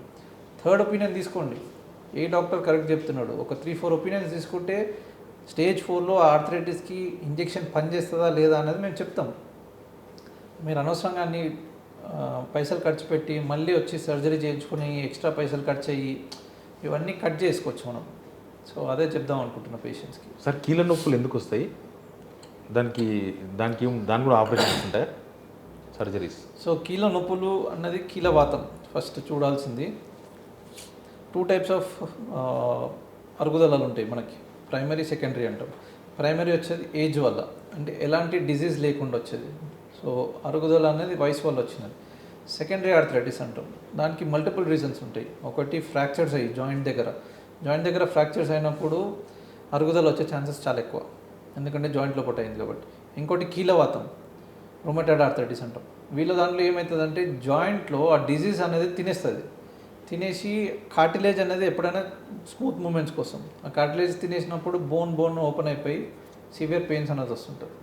థర్డ్ ఒపీనియన్ తీసుకోండి, ఏ డాక్టర్ కరెక్ట్ చెప్తున్నాడు. ఒక 3-4 ఒపీనియన్స్ తీసుకుంటే Stage 4లో ఆర్థరైటిస్కి ఇంజెక్షన్ పనిచేస్తుందా లేదా అనేది మేము చెప్తాం. మీరు అనవసరంగా అన్ని పైసలు ఖర్చు పెట్టి మళ్ళీ వచ్చి సర్జరీ చేయించుకుని ఎక్స్ట్రా పైసలు ఖర్చు అయ్యి ఇవన్నీ కట్ చేసుకోవచ్చు మనం. సో అదే చెప్దాం అనుకుంటున్నా పేషెంట్స్కి. సార్ కీళ్ళ నొప్పులు ఎందుకు వస్తాయి? దానికి కూడా ఆపరేషన్స్ ఉంటాయి సర్జరీస్? సో కీళ్ళ నొప్పులు అన్నది కీలవాతం ఫస్ట్ చూడాల్సింది. 2 types ఆఫ్ అరుగుదలలు ఉంటాయి మనకి, ప్రైమరీ, సెకండరీ అంటాం. ప్రైమరీ వచ్చేది ఏజ్ వల్ల, అంటే ఎలాంటి డిజీజ్ లేకుండా వచ్చేది. సో అరుగుదల అనేది వయసు వల్ల వచ్చినది. సెకండరీ ఆర్థరైటిస్ అంటాం, దానికి మల్టిపుల్ రీజన్స్ ఉంటాయి. ఒకటి ఫ్రాక్చర్స్ అయ్యి జాయింట్ దగ్గర ఫ్రాక్చర్స్ అయినప్పుడు అరుగుదల వచ్చే ఛాన్సెస్ చాలా ఎక్కువ, ఎందుకంటే జాయింట్లో పొట్ట అయింది కాబట్టి. ఇంకోటి కీలవాతం, రొమటాయిడ్ ఆర్థరైటిస్ అంటాం. వీళ్ళ దాంట్లో ఏమవుతుందంటే జాయింట్లో ఆ డిజీజ్ అనేది తినేసి కార్టిలేజ్ అనేది ఎప్పుడైనా స్మూత్ మూమెంట్స్ కోసం ఆ కార్టిలేజ్ తినేసినప్పుడు బోన్ ఓపెన్ అయిపోయి సివియర్ పెయిన్స్ అనేది వస్తుంటుంది.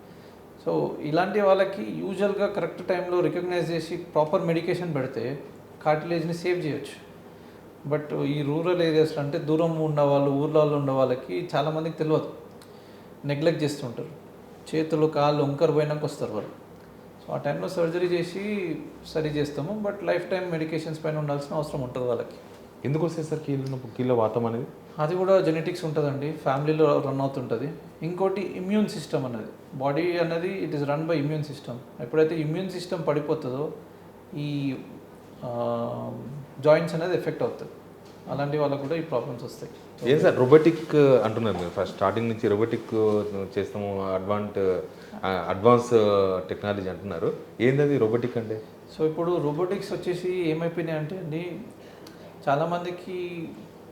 సో ఇలాంటి వాళ్ళకి యూజువల్గా కరెక్ట్ టైంలో రికగ్నైజ్ చేసి ప్రాపర్ మెడికేషన్ పెడితే కార్టిలేజ్ని సేవ్ చేయొచ్చు. బట్ ఈ రూరల్ ఏరియాస్లో అంటే దూరం ఉండేవాళ్ళు, ఊర్లలో ఉండే వాళ్ళకి చాలామందికి తెలియదు, నెగ్లెక్ట్ చేస్తుంటారు. చేతులు కాళ్ళు వంకర పోయినాక వస్తారు వాళ్ళు. సో ఆ టైంలో సర్జరీ చేసి సరి చేస్తాము, బట్ లైఫ్ టైం మెడికేషన్స్ పైన ఉండాల్సిన అవసరం ఉంటుంది వాళ్ళకి. ఎందుకు వస్తాయి సార్ కీళ్ళ వాతం అనేది? అది కూడా జెనెటిక్స్ ఉంటుందండి, ఫ్యామిలీలో రన్ అవుతుంటుంది. ఇంకోటి ఇమ్యూన్ సిస్టమ్ అనేది, బాడీ అనేది it is run by immune system. ఎప్పుడైతే ఇమ్యూన్ సిస్టమ్ పడిపోతుందో ఈ జాయింట్స్ అనేది ఎఫెక్ట్ అవుతుంది. అలాంటి వాళ్ళకు కూడా ఈ ప్రాబ్లమ్స్ వస్తాయి. ఏం సార్ రోబోటిక్ అంటున్నారు మీరు, ఫస్ట్ స్టార్టింగ్ నుంచి రోబోటిక్ చేస్తాము, అడ్వాన్స్ టెక్నాలజీ అంటున్నారు. ఏంటది రోబోటిక్ అంటే? సో ఇప్పుడు రోబోటిక్స్ వచ్చేసి ఏమైపోయినాయి అంటే అండి, చాలామందికి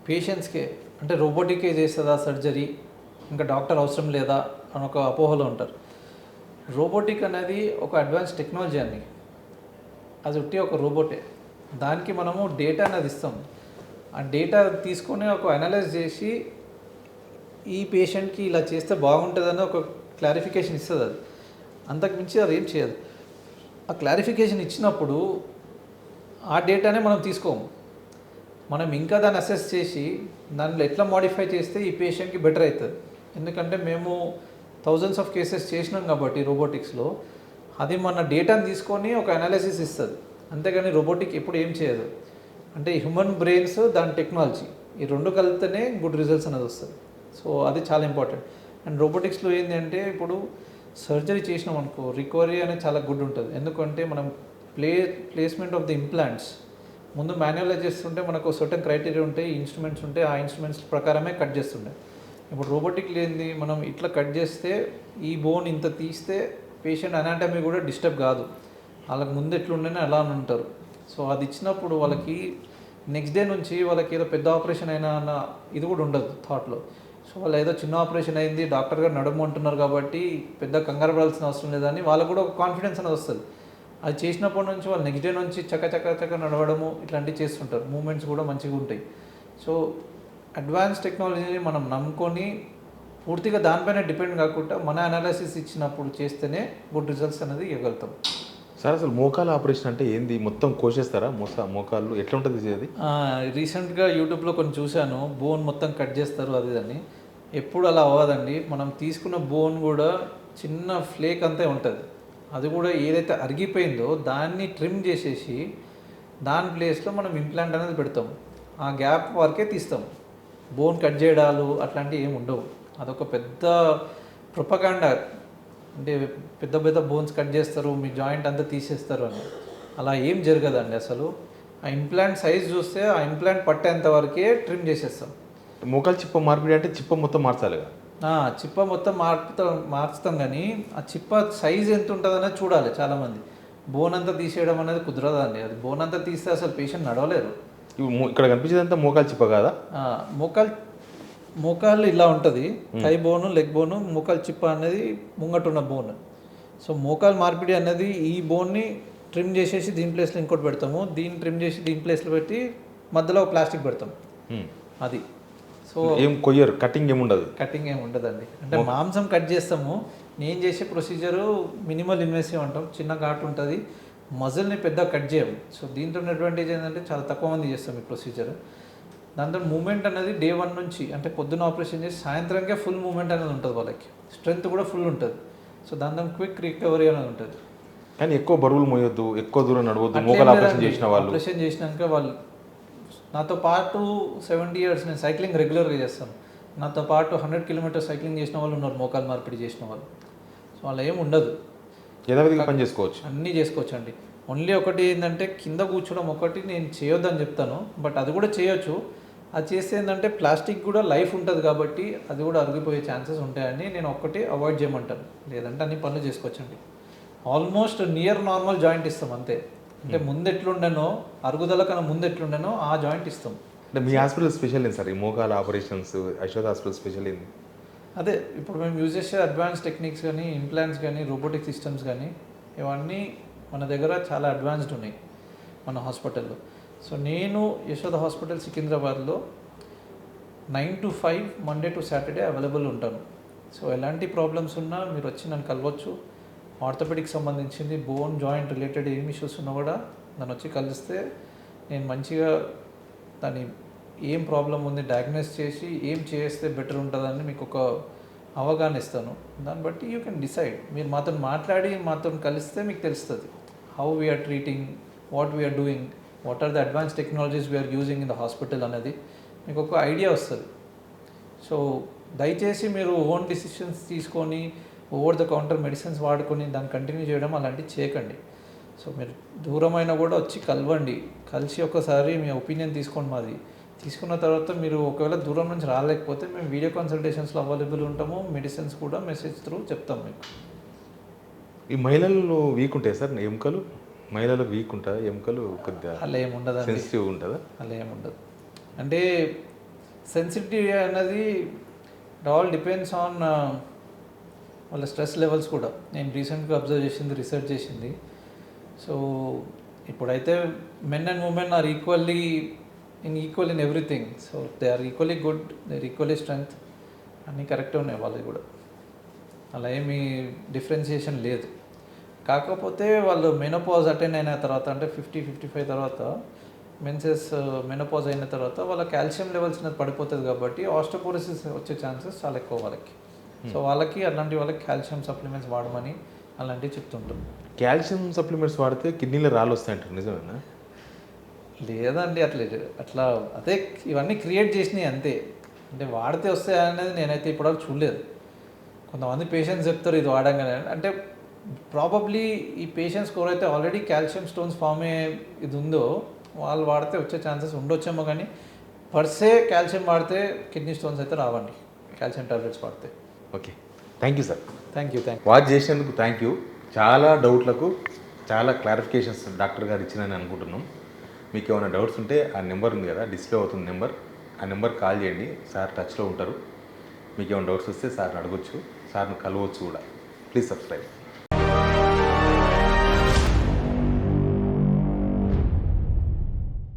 పేషెంట్స్కే అంటే రోబోటికే చేస్తుందా సర్జరీ, ఇంకా డాక్టర్ అవసరం లేదా అని ఒక అపోహలో ఉంటారు. రోబోటిక్ అనేది ఒక అడ్వాన్స్ టెక్నాలజీ అండి. అది ఉట్టి ఒక రోబోటే. దానికి మనము డేటా అనేది ఇస్తాం. ఆ డేటా తీసుకొని ఒక అనలైజ్ చేసి ఈ పేషెంట్కి ఇలా చేస్తే బాగుంటుందని ఒక క్లారిఫికేషన్ ఇస్తుంది. అది అంతకు మించి అది ఏం చేయదు. ఆ క్లారిఫికేషన్ ఇచ్చినప్పుడు ఆ డేటానే మనం తీసుకోము. మనం ఇంకా దాన్ని అసెస్ చేసి దానిలో ఎట్లా మోడిఫై చేస్తే ఈ పేషెంట్కి బెటర్ అవుతుంది. ఎందుకంటే మేము థౌజండ్స్ ఆఫ్ కేసెస్ చేసినాం కాబట్టి రోబోటిక్స్లో అది మన డేటాని తీసుకొని ఒక అనాలిసిస్ ఇస్తుంది. అంతేగాని రోబోటిక్ ఎప్పుడు ఏం చేయదు. అంటే హ్యూమన్ బ్రెయిన్స్ దాని టెక్నాలజీ ఈ రెండు కలిపితేనే గుడ్ రిజల్ట్స్ అనేది వస్తుంది. సో అది చాలా ఇంపార్టెంట్. అండ్ రోబోటిక్స్లో ఏంటి అంటే ఇప్పుడు సర్జరీ చేసినాం అనుకో రికవరీ అనేది చాలా గుడ్ ఉంటుంది. ఎందుకంటే మనం ప్లేస్మెంట్ ఆఫ్ ది ఇంప్లాంట్స్ ముందు మాన్యువల్గా చేస్తుంటే మనకు సర్టన్ క్రైటీరియా ఉంటాయి, ఇన్స్ట్రుమెంట్స్ ఉంటాయి, ఆ ఇన్స్ట్రుమెంట్స్ ప్రకారమే కట్ చేస్తుండే. ఇప్పుడు రోబోటిక్ లేనిది మనం ఇట్లా కట్ చేస్తే ఈ బోన్ ఇంత తీస్తే పేషెంట్ అనాటమీ కూడా డిస్టర్బ్ కాదు. వాళ్ళకి ముందు ఎట్లుండేనే అలా ఉంటారు. సో అది ఇచ్చినప్పుడు వాళ్ళకి నెక్స్ట్ డే నుంచి వాళ్ళకి ఏదో పెద్ద ఆపరేషన్ అయినా అన్న ఇది కూడా ఉండదు థాట్లో. సో వాళ్ళు ఏదో చిన్న ఆపరేషన్ అయింది డాక్టర్ గారు నడుము అంటున్నారు కాబట్టి పెద్ద కంగారు పడాల్సిన అవసరం లేదని వాళ్ళకు కూడా ఒక కాన్ఫిడెన్స్ అనేది వస్తుంది. అది చేసినప్పటి నుంచి వాళ్ళు నెక్స్ట్ డే నుంచి చక్క నడవడము ఇట్లాంటివి చేస్తుంటారు. మూమెంట్స్ కూడా మంచిగా ఉంటాయి. సో అడ్వాన్స్ టెక్నాలజీని మనం నమ్ముకొని పూర్తిగా దానిపైన డిపెండ్ కాకుండా మన అనాలిసిస్ ఇచ్చినప్పుడు చేస్తేనే గుడ్ రిజల్ట్స్ అనేది ఇవ్వగలుగుతాం. సార్ అసలు మోకాలు ఆపరేషన్ అంటే ఏంది? మొత్తం కోసేస్తారా మోకాళ్ళు ఎట్లా ఉంటుంది అది? రీసెంట్గా యూట్యూబ్లో కొన్ని చూశాను, బోన్ మొత్తం కట్ చేస్తారు అది అని. ఎప్పుడు అలా అవ్వదండి. మనం తీసుకున్న బోన్ కూడా చిన్న ఫ్లేక్ అంతే ఉంటుంది. అది కూడా ఏదైతే అరిగిపోయిందో దాన్ని ట్రిమ్ చేసేసి దాని ప్లేస్లో మనం ఇంప్లాంట్ అనేది పెడతాం. ఆ గ్యాప్ వరకే తీస్తాం. బోన్ కట్ చేయడాలు అట్లాంటివి ఏమి ఉండవు. అదొక పెద్ద ప్రొపగాండా. అంటే పెద్ద బోన్స్ కట్ చేస్తారు, మీ జాయింట్ అంతా తీసేస్తారు అని. అలా ఏం జరగదండి అసలు. ఆ ఇంప్లాంట్ సైజ్ చూస్తే ఆ ఇంప్లాంట్ పట్టేంత వరకే ట్రిమ్ చేసేస్తాం. మోకాలు చిప్ప మార్పిడి అంటే చిప్ప మొత్తం మార్చాలి కదా? చిప్ప మొత్తం మార్చుతాం కానీ ఆ చిప్ప సైజ్ ఎంత ఉంటుంది అనేది చూడాలి. చాలామంది బోన్ అంతా తీసేయడం అనేది కుదరదండి. అది బోన్ అంతా తీస్తే అసలు పేషెంట్ నడవలేరు. ఇక్కడ కనిపించేదంతా మోకాలు చిప్ప కాదా? మోకాళ్ళు ఇలా ఉంటుంది. థై బోను, లెగ్ బోను, మోకాలు చిప్ప అనేది ముంగటున్న బోన్. సో మోకాలు మార్పిడి అనేది ఈ బోన్ని ట్రిమ్ చేసేసి దీని ప్లేస్లో ఇంకోటి పెడతాము, దీన్ని ట్రిమ్ చేసి దీని ప్లేస్లో పెట్టి మధ్యలో ప్లాస్టిక్ పెడతాం. అది సో ఏం కొయ్యరు, కటింగ్ ఏముండదు? కటింగ్ ఏమి ఉండదండి. అంటే మాంసం కట్ చేస్తాము. నేను చేసే ప్రొసీజరు మినిమల్ ఇన్వెసివ్ అంటాం. చిన్న ఘాటు ఉంటుంది, మజిల్ని పెద్ద కట్ చేయం. సో దీంట్లో అడ్వాంటేజ్ ఏంటంటే చాలా తక్కువ మంది చేస్తాం ఈ ప్రొసీజర్. దాంతో మూమెంట్ అనేది డే 1 నుంచి అంటే పొద్దున్న ఆపరేషన్ చేసి సాయంత్రంకే ఫుల్ మూమెంట్ అనేది ఉంటుంది. వాళ్ళకి స్ట్రెంత్ కూడా ఫుల్ ఉంటుంది. సో దాంతో క్విక్ రికవరీ అనేది ఉంటుంది. కానీ ఎక్కువ బరువులు మోయొద్దు, ఎక్కువ దూరం నడవద్దు. మోకాలు ఆపరేషన్ చేసిన వాళ్ళు ఆపరేషన్ చేసినాక వాళ్ళు నాతో పాటు 70 years నేను సైక్లింగ్ రెగ్యులర్గా చేస్తాను. నాతో పాటు 100 kilometers సైక్లింగ్ చేసిన వాళ్ళు ఉన్నారు, మోకాలు మార్పిడి చేసిన వాళ్ళు. సో అలా ఏమి ఉండదు, యథావిధిగా పని చేసుకోవచ్చు, అన్నీ చేసుకోవచ్చు అండి. ఓన్లీ ఒకటి ఏంటంటే కింద కూర్చోడం ఒకటి నేను చేయొద్దని చెప్తాను. బట్ అది కూడా చేయొచ్చు. అది చేస్తే ఏంటంటే ప్లాస్టిక్ కూడా లైఫ్ ఉంటుంది కాబట్టి అది కూడా అరిగిపోయే ఛాన్సెస్ ఉంటాయని నేను ఒక్కటి అవాయిడ్ చేయమంటాను. లేదంటే అన్ని పనులు చేసుకోవచ్చండి. ఆల్మోస్ట్ నియర్ నార్మల్ జాయింట్ ఇస్తాం అంతే. అంటే ముందు ఎట్లుండేనో అరుగుదల కన్నా ముందు ఎట్లుండేనో ఆ జాయింట్ ఇస్తాం. అంటే మీ హాస్పిటల్ స్పెషల్ ఏంటి సార్? ఈ మోకాల ఆపరేషన్స్ యశోద హాస్పిటల్ స్పెషల్ ఏంటి? అదే ఇప్పుడు మేము యూజ్ చేసే అడ్వాన్స్ టెక్నిక్స్ కానీ, ఇంప్లాంట్స్ కానీ, రోబోటిక్ సిస్టమ్స్ కానీ ఇవన్నీ మన దగ్గర చాలా అడ్వాన్స్డ్ ఉన్నాయి మన హాస్పిటల్లో. సో నేను యశోద హాస్పిటల్ సికింద్రాబాద్లో 9 to 5 Monday to Saturday available ఉంటాను. సో ఎలాంటి ప్రాబ్లమ్స్ ఉన్నా మీరు వచ్చి నన్ను కలవచ్చు. ఆర్థోపెడిక్ సంబంధించింది బోన్ జాయింట్ రిలేటెడ్ ఏం ఇష్యూస్ ఉన్నా కూడా నన్ను వచ్చి కలిస్తే నేను మంచిగా దాని ఏం ప్రాబ్లం ఉంది డయాగ్నోస్ చేసి ఏం చేస్తే బెటర్ ఉంటుందని మీకు ఒక అవగాహన ఇస్తాను. దాన్ని బట్టి యూ కెన్ డిసైడ్. మీరు మాతో మాట్లాడి మాతో కలిస్తే మీకు తెలుస్తుంది how we are treating, what we are doing, what are the advance technologies we are using in the hospital అనేది మీకు ఒక ఐడియా వస్తుంది. సో దయచేసి మీరు ఓన్ డిసిషన్స్ తీసుకొని ఓవర్ ద కౌంటర్ మెడిసిన్స్ వాడుకొని దాన్ని కంటిన్యూ చేయడం అలాంటివి చేయకండి. సో మీరు దూరమైనా కూడా వచ్చి కలవండి, కలిసి ఒకసారి మీ ఒపీనియన్ తీసుకోండి మాది. తీసుకున్న తర్వాత మీరు ఒకవేళ దూరం నుంచి రాలేకపోతే మేము వీడియో కన్సల్టేషన్స్లో అవైలబుల్ ఉంటాము. మెడిసిన్స్ కూడా మెసేజ్ త్రూ చెప్తాం మీకు. ఈ మహిళలు వీక్ ఉంటాయి సార్ ఎముకలు? మహిళలకు వీక్ ఉంటుంది ఎముకలు కొద్దిగా? అలా ఏముండదు, సెన్సిటివ్ ఉంటుందా? అలా ఏముండదు. అంటే సెన్సిటివ్ అనేది ఇట్ ఆల్ డిపెండ్స్ ఆన్ వాళ్ళ స్ట్రెస్ లెవెల్స్ కూడా నేను రీసెంట్గా అబ్జర్వ్ చేసింది, రీసెర్చ్ చేసింది. సో ఇప్పుడైతే men and women are equal in everything. So they are equally good, they are equally strength, అన్నీ కరెక్టే ఉన్నాయి వాళ్ళవి కూడా. అలా ఏమీ డిఫరెన్సియేషన్ లేదు. కాకపోతే వాళ్ళు మెనోపాజ్ అటెండ్ అయిన తర్వాత, అంటే 50-55 తర్వాత మెనోపాజ్ అయిన తర్వాత వాళ్ళ కాల్షియం లెవెల్స్ అనేది పడిపోతుంది కాబట్టి ఆస్టోపోరోసిస్ వచ్చే ఛాన్సెస్ చాలా ఎక్కువ వాళ్ళకి. సో వాళ్ళకి అలాంటి వాళ్ళకి కాల్షియం సప్లిమెంట్స్ వాడమని అలాంటివి చెప్తుంటాం. కాల్షియం సప్లిమెంట్స్ వాడితే కిడ్నీలో రాళ్ళు వస్తాయంటారు, నిజమేనా? లేదండి, అట్లా అదే ఇవన్నీ క్రియేట్ చేసినాయి అంతే. అంటే వాడితే వస్తాయి అనేది నేనైతే ఇప్పటివరకు చూడలేదు. కొంతమంది పేషెంట్స్ చెప్తారు ఇది వాడంగానే. అంటే ప్రాబబ్లీ ఈ పేషెంట్స్ ఎవరైతే ఆల్రెడీ కాల్షియం స్టోన్స్ ఫామ్ అయ్యే ఇది ఉందో వాళ్ళు వాడితే వచ్చే ఛాన్సెస్ ఉండొచ్చేమో, కానీ పర్సే కాల్షియం వాడితే కిడ్నీ స్టోన్స్ అయితే రావండి కాల్షియం టాబ్లెట్స్ వాడితే. Okay, thank you sir. Thank you. Watch చేసినందుకు థ్యాంక్ యూ. చాలా డౌట్లకు చాలా క్లారిఫికేషన్స్ డాక్టర్ గారు ఇచ్చినని అనుకుంటున్నాం. మీకు ఏమైనా డౌట్స్ ఉంటే ఆ నెంబర్ ఉంది కదా, డిస్ప్లే అవుతుంది నెంబర్, ఆ నెంబర్ కాల్ చేయండి. సార్ టచ్లో ఉంటారు. మీకు ఏమైనా డౌట్స్ వస్తే సార్ని అడగొచ్చు, సార్ని కలవచ్చు కూడా. Please subscribe.